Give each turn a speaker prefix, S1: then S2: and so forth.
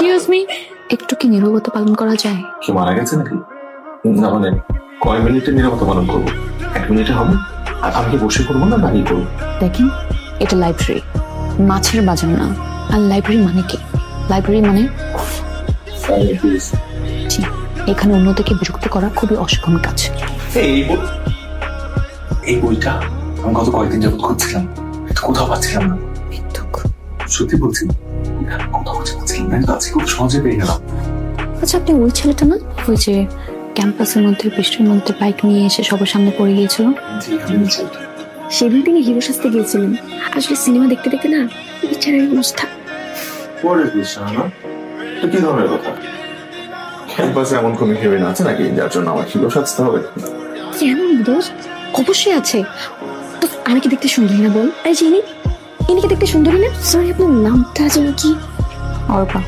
S1: Excuse me, একটু কি নীরবতা পালন করা যায়?
S2: কি মারা গেছে নাকি? না মানে কয় মিনিটে নিরাপত্তা পালন করবো? 1 মিনিটে হবে? আর আমি কি বসে করবো না দাঁড়িয়ে করবো?
S1: দেখেন, এটা লাইব্রেরি, মাছের বাজার না। আর লাইব্রেরি মানে কি? লাইব্রেরি মানে জি, এখানে অন্যদেরকে বিরক্ত করা খুবই অশোভন কাজ।
S2: এই বইটা আমি গত কয়েকদিন যাবত খুঁজছিলাম, কিন্তু কোথাও পাচ্ছিলাম না।
S1: মিথ্যুক।
S2: সত্যি বলছি, কোথাও পাচ্ছিলাম না, আজকে খুব সহজে পেয়ে গেলাম।
S1: আচ্ছা, আপনি ওই ছেলেটা না, ওই যে ক্যাম্পাসের মধ্যে বৃষ্টির মধ্যে বাইক নিয়ে এসে সবার সামনে পড়ে গিয়েছিল?
S3: সেদিন তিনি হিরো সাজতে গিয়েছিলেন, আসলে সিনেমা দেখতে দেখতে না বিচারের অবস্থা।
S2: কি ধরনের কথা? ক্যাম্পাসে এমন কোনো হিরোইন আছে নাকি যার জন্য আমার হিরো সাজতে হবে?
S3: কেমন দোস্ত? অবশ্যই আছে। তো আমি কি দেখতে সুন্দরী না বল? আরে চিনি, ইনিকে দেখতে সুন্দরী না? সরি, আপনার নামটা যেন কি?
S1: অর্পা।